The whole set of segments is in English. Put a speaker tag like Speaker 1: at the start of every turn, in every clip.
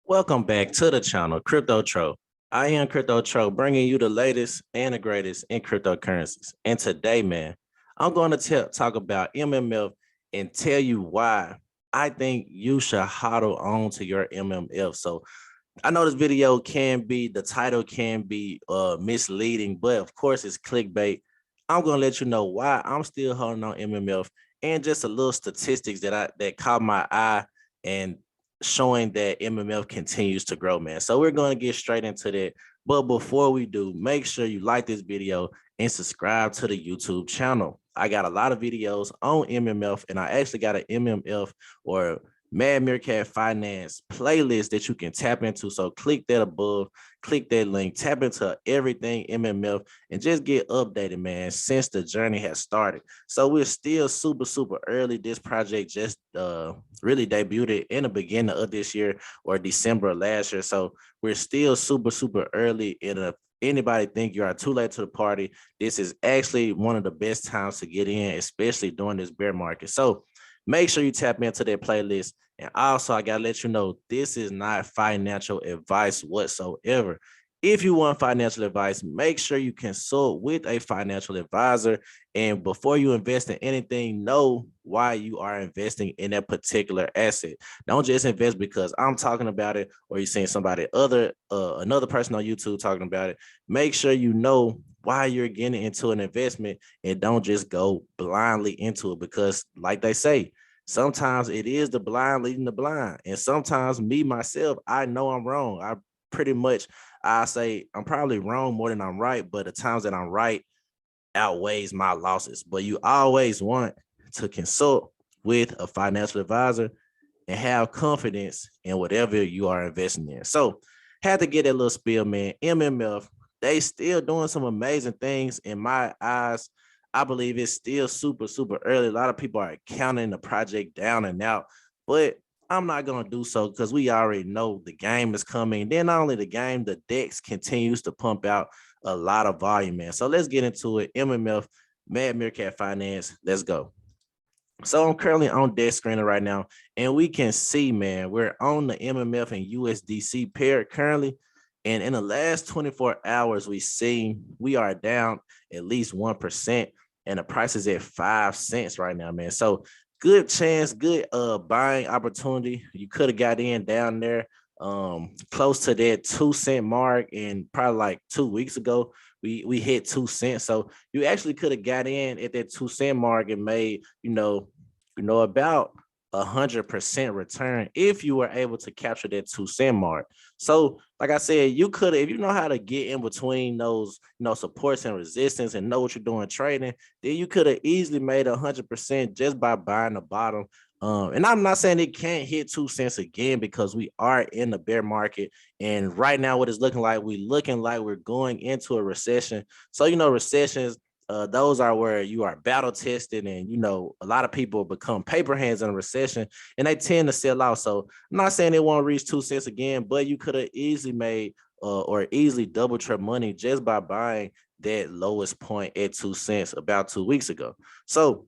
Speaker 1: Welcome back to the channel, Crypto Tro. I am Crypto Tro, bringing you the latest and the greatest in cryptocurrencies. And today, man, I'm going to talk about MMF and tell you why I think you should hodl on to your MMF. So I know this video the title can be misleading, but of course it's clickbait. I'm going to let you know why I'm still holding on MMF and just a little statistics that caught my eye and showing that MMF continues to grow, man. So we're going to get straight into that. But before we do, make sure you like this video and subscribe to the YouTube channel. I got a lot of videos on MMF, and I actually got an MMF or Mad Meerkat Finance playlist that you can tap into. So click that above, click that link, tap into everything MMF, and just get updated, man, since the journey has started. So we're still super early. This project just really debuted in the beginning of this year or December of last year. So we're still super early anybody think you are too late to the party. This is actually one of the best times to get in, especially during this bear market. So make sure you tap into that playlist. And also, I gotta let you know, this is not financial advice whatsoever. If you want financial advice, make sure you consult with a financial advisor. And before you invest in anything, know why you are investing in that particular asset. Don't just invest because I'm talking about it or you're seeing another person on YouTube talking about it. Make sure you know why you're getting into an investment and don't just go blindly into it, because like they say, sometimes it is the blind leading the blind. And sometimes myself, I know I'm wrong. I say I'm probably wrong more than I'm right, but the times that I'm right outweighs my losses. But you always want to consult with a financial advisor and have confidence in whatever you are investing in. So had to get that little spiel, man. MMF, they still doing some amazing things in my eyes. I believe it's still super early. A lot of people are counting the project down and out, but I'm not going to do so because we already know the game is coming. Then not only the game, the DEX continues to pump out a lot of volume, man. So let's get into it. MMF, Mad Meerkat Finance. Let's go. So I'm currently on desk screener right now, and we can see, man, we're on the MMF and USDC pair currently. And in the last 24 hours, we are down at least 1%, and the price is at 5 cents right now, man. So good chance, good buying opportunity. You could have got in down there close to that 2 cent mark, and probably like 2 weeks ago we hit 2 cents. So you actually could have got in at that 2 cent mark and made about 100% return if you were able to capture that 2 cent mark. So like I said, you could, if you know how to get in between those supports and resistance and know what you're doing trading, then you could have easily made 100% just by buying the bottom. And I'm not saying it can't hit 2 cents again, because we are in the bear market. And right now, what it's looking like, we're going into a recession. So, recessions, those are where you are battle tested, and a lot of people become paper hands in a recession, and they tend to sell out. So I'm not saying they won't reach 2 cents again, but you could have easily made or easily doubled your money just by buying that lowest point at 2 cents about 2 weeks ago. So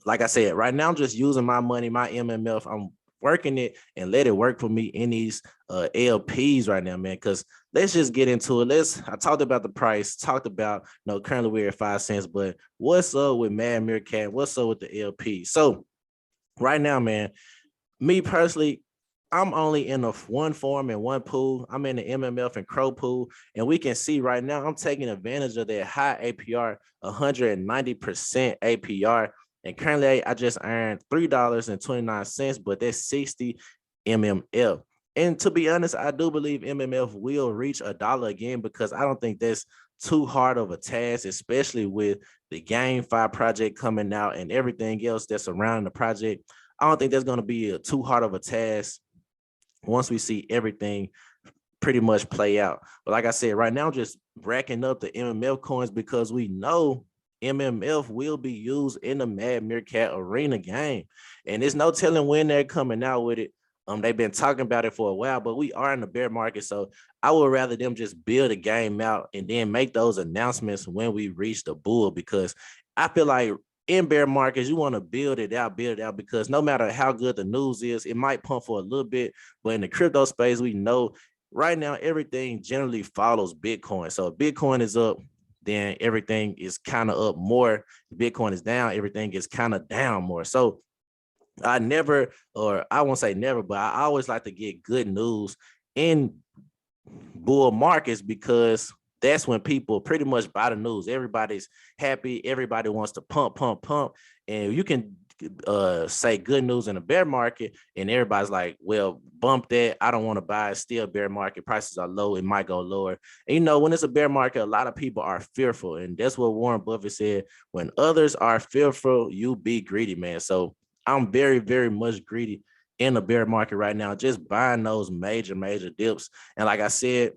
Speaker 1: like I said, right now I'm just using my money, my MMF. I'm working it and let it work for me in these LPs right now, man. Because let's just get into it. I talked about the price, talked about, currently we're at 5 cents, but what's up with Mad Meerkat? What's up with the LP? So right now, man, me personally, I'm only in one form and one pool. I'm in the MMF and Crow pool, and we can see right now I'm taking advantage of that high APR, 190% APR. And currently, I just earned $3.29, but that's 60 MMF. And to be honest, I do believe MMF will reach $1 again, because I don't think that's too hard of a task, especially with the GameFi project coming out and everything else that's surrounding the project. I don't think that's going to be too hard of a task once we see everything pretty much play out. But like I said, right now, just racking up the MMF coins, because we know MMF will be used in the Mad Meerkat arena game. And there's no telling when they're coming out with it. They've been talking about it for a while, but we are in the bear market. So I would rather them just build a game out and then make those announcements when we reach the bull, because I feel like in bear markets, you want to build it out, because no matter how good the news is, it might pump for a little bit. But in the crypto space, we know right now everything generally follows Bitcoin. So if Bitcoin is up, then everything is kind of up more. If Bitcoin is down, everything is kind of down more. So I never, or I won't say never, but I always like to get good news in bull markets, because that's when people pretty much buy the news. Everybody's happy. Everybody wants to pump. And you can say good news in a bear market, and everybody's like, well, bump that. I don't want to buy it. Still bear market. Prices are low. It might go lower. And, when it's a bear market, a lot of people are fearful. And that's what Warren Buffett said. When others are fearful, you be greedy, man. So I'm very, very much greedy in the bear market right now, just buying those major dips. And like I said,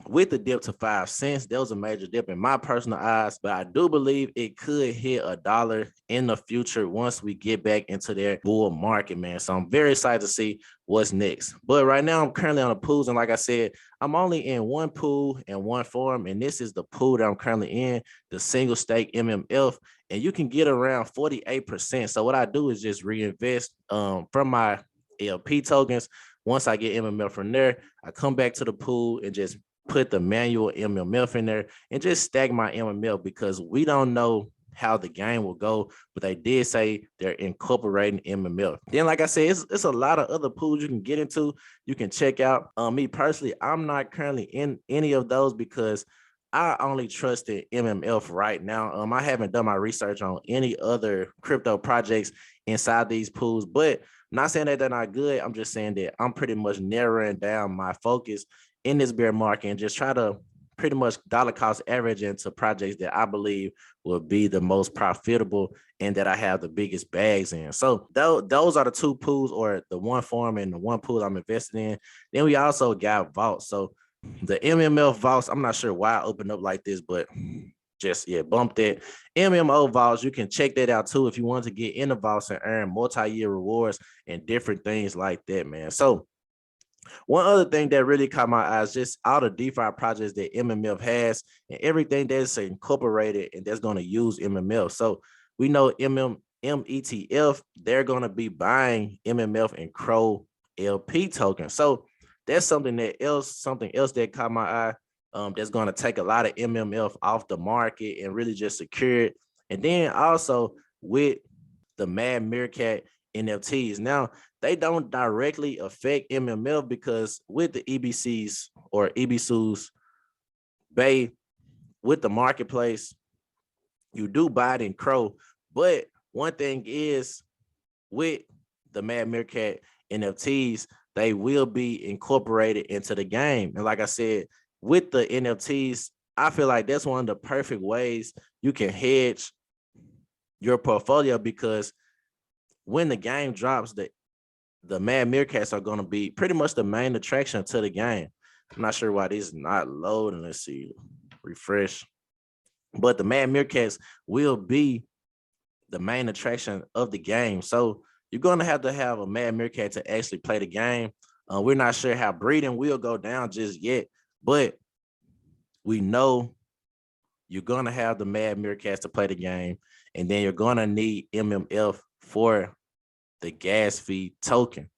Speaker 1: with the dip to 5 cents, there was a major dip in my personal eyes, but I do believe it could hit $1 in the future once we get back into their bull market, man. So I'm very excited to see what's next. But right now, I'm currently on the pools, and like I said, I'm only in one pool and one farm, and this is the pool that I'm currently in, the single stake MMF, and you can get around 48%. So what I do is just reinvest from my LP tokens. Once I get MMF from there, I come back to the pool and just put the manual MMF in there and just stack my MMF, because we don't know how the game will go, but they did say they're incorporating MMF. Then, like I said, it's a lot of other pools you can get into. You can check out. Me personally, I'm not currently in any of those because I only trusted MMF right now. I haven't done my research on any other crypto projects inside these pools, but I'm not saying that they're not good. I'm just saying that I'm pretty much narrowing down my focus in this bear market and just try to pretty much dollar cost average into projects that I believe will be the most profitable and that I have the biggest bags in. So those are the two pools, or the one farm and the one pool I'm invested in. Then we also got vaults. So the MMF vaults, I'm not sure why I opened up like this, but just, bumped it. MMO vaults, you can check that out too if you want to get in the vaults and earn multi-year rewards and different things like that, man. So one other thing that really caught my eyes, just all the DeFi projects that MMF has and everything that's incorporated and that's going to use MMF. So we know METF, they're going to be buying MMF and Crow LP tokens. So that's something else that caught my eye. That's going to take a lot of MMF off the market and really just secure it. And then also with the Mad Meerkat NFTs. Now, they don't directly affect MMF because with the EBCs or EBSUs, with the marketplace, you do buy it in Crow. But one thing is, with the Mad Meerkat NFTs, they will be incorporated into the game. And like I said, with the NFTs, I feel like that's one of the perfect ways you can hedge your portfolio, because when the game drops, the Mad Meerkats are going to be pretty much the main attraction to the game. I'm not sure why this is not loading. Let's see, refresh. But the Mad Meerkats will be the main attraction of the game. So you're going to have a Mad Meerkat to actually play the game. We're not sure how breeding will go down just yet, but we know you're going to have the Mad Meerkats to play the game, and then you're going to need MMF for the gas fee token.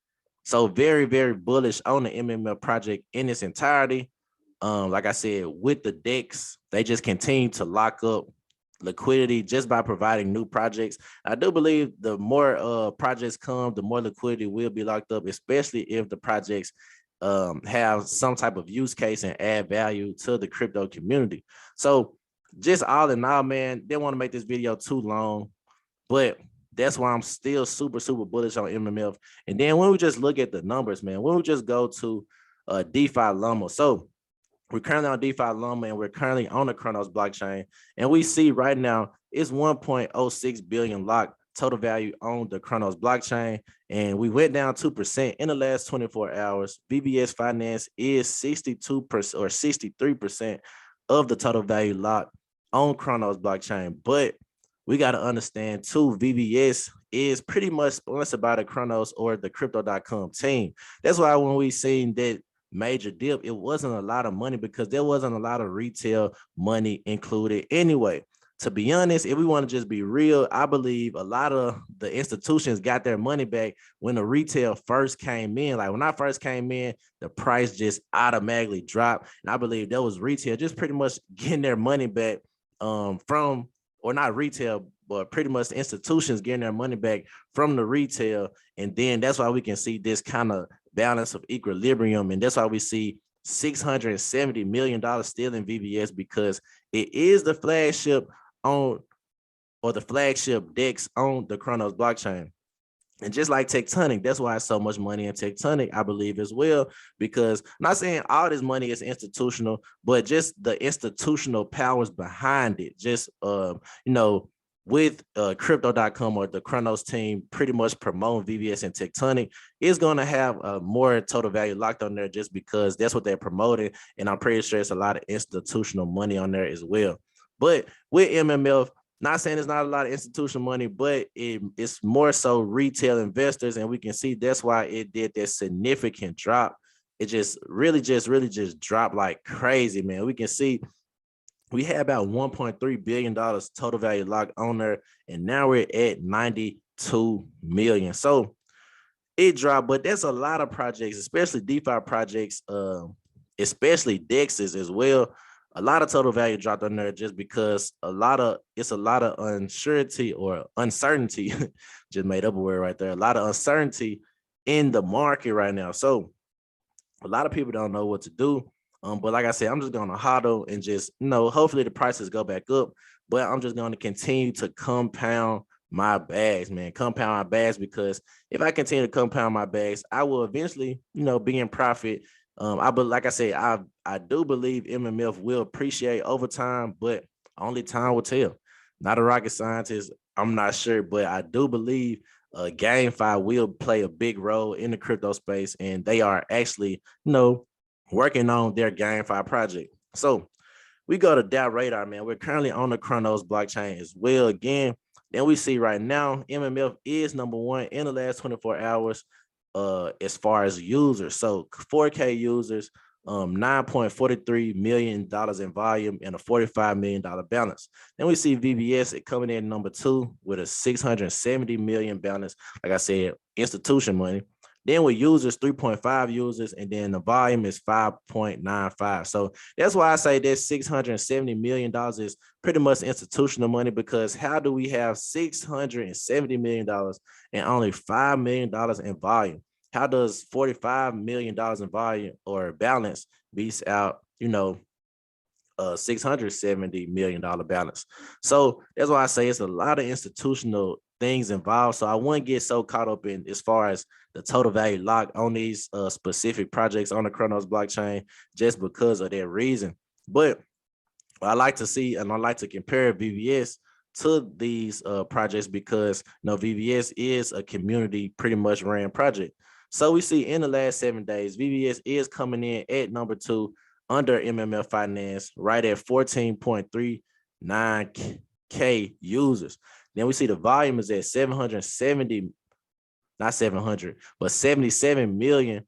Speaker 1: So very, very bullish on the MMF project in its entirety. Like I said, with the DEX, they just continue to lock up liquidity just by providing new projects. I do believe the more projects come, the more liquidity will be locked up, especially if the projects have some type of use case and add value to the crypto community. So just all in all, man, didn't want to make this video too long, but that's why I'm still super, super bullish on MMF. And then when we just look at the numbers, man, when we just go to DeFi Llama. So we're currently on DeFi Llama, and we're currently on the Cronos blockchain. And we see right now it's 1.06 billion locked total value on the Cronos blockchain. And we went down 2% in the last 24 hours. VBS Finance is 62% or 63% of the total value locked on Cronos blockchain. But we got to understand too, VBS is pretty much sponsored by the Cronos or the crypto.com team. That's why when we seen that major dip, it wasn't a lot of money because there wasn't a lot of retail money included anyway. to be honest, if we want to just be real, I believe a lot of the institutions got their money back when the retail first came in. Like when I first came in, the price just automatically dropped. And I believe that was retail just pretty much getting their money back from, or not retail, but pretty much the institutions getting their money back from the retail. And then that's why we can see this kind of balance of equilibrium. And that's why we see $670 million still in VBS, because it is the flagship on, or the flagship DEX on the Cronos blockchain. And just like Tectonic, that's why it's so much money in Tectonic, I believe, as well, because I'm not saying all this money is institutional, but just the institutional powers behind it. Just, with crypto.com or the Cronos team pretty much promoting VBS and Tectonic, is going to have more total value locked on there just because that's what they're promoting. And I'm pretty sure it's a lot of institutional money on there as well. But with MMF, not saying it's not a lot of institutional money, but it's more so retail investors. And we can see that's why it did that significant drop. It just really just dropped like crazy, man. We can see we had about $1.3 billion total value locked on there, and now we're at 92 million. So it dropped, but there's a lot of projects, especially DeFi projects, especially DEXs as well. A lot of total value dropped on there just because it's a lot of uncertainty, just made up a word right there. A lot of uncertainty in the market right now. So a lot of people don't know what to do. But like I said, I'm just going to hodl and just, hopefully the prices go back up. But I'm just going to continue to compound my bags, man. Compound my bags, because if I continue to compound my bags, I will eventually, be in profit. Like I said, I do believe MMF will appreciate over time, but only time will tell. Not a rocket scientist, I'm not sure, but I do believe GameFi will play a big role in the crypto space, and they are actually, working on their GameFi project. So we go to DAO Radar, man. We're currently on the Cronos blockchain as well. Again, then we see right now MMF is number one in the last 24 hours as far as users. So 4K users, $9.43 million in volume, and a $45 million balance. Then we see VBS coming in number two with a $670 million balance. Like I said, institution money. Then with users, 3.5 users, and then the volume is 5.95. So that's why I say that $670 million is pretty much institutional money, because how do we have $670 million and only $5 million in volume? How does $45 million in volume or balance beats out, $670 million balance? So that's why I say it's a lot of institutional things involved. So I wouldn't get so caught up in as far as the total value lock on these specific projects on the Cronos blockchain just because of that reason. But I like to see, and I like to compare VBS to these projects, because VBS is a community pretty much ran project. So we see in the last 7 days, VBS is coming in at number two under MMF Finance, right at 14.39K users. Then we see the volume is at 77 million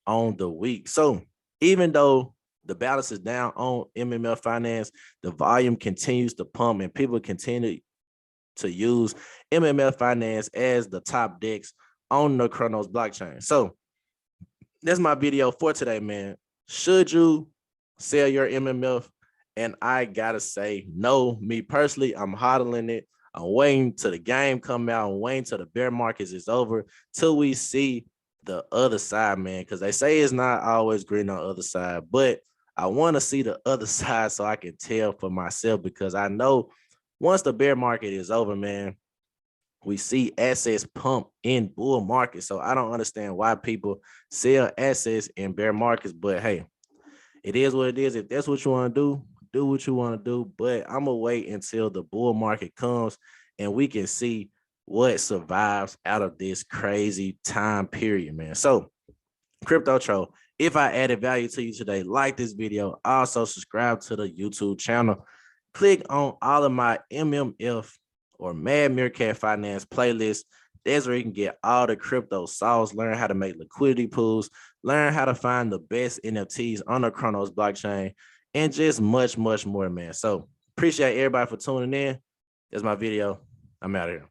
Speaker 1: on the week. So even though the balance is down on MMF Finance, the volume continues to pump, and people continue to use MMF Finance as the top DEX on the Cronos blockchain. So that's my video for today, man. Should you sell your MMF? And I gotta say, no. Me personally, I'm hodling it. I'm waiting till the game come out. I'm waiting till the bear markets is over, till we see the other side, man. Because they say it's not always green on the other side, but I want to see the other side so I can tell for myself, because I know once the bear market is over, man, we see assets pump in bull markets. So I don't understand why people sell assets in bear markets, but hey, it is what it is. If that's what you want to do what you want to do. But I'm gonna wait until the bull market comes and we can see what survives out of this crazy time period, man. So Crypto Troll, if I added value to you today, like this video, also subscribe to the YouTube channel, click on all of my MMF or Mad Meerkat Finance playlist. That's where you can get all the crypto sauce, learn how to make liquidity pools, learn how to find the best NFTs on the Cronos blockchain, and just much more, man. So Appreciate everybody for tuning in. That's my video. I'm out of here.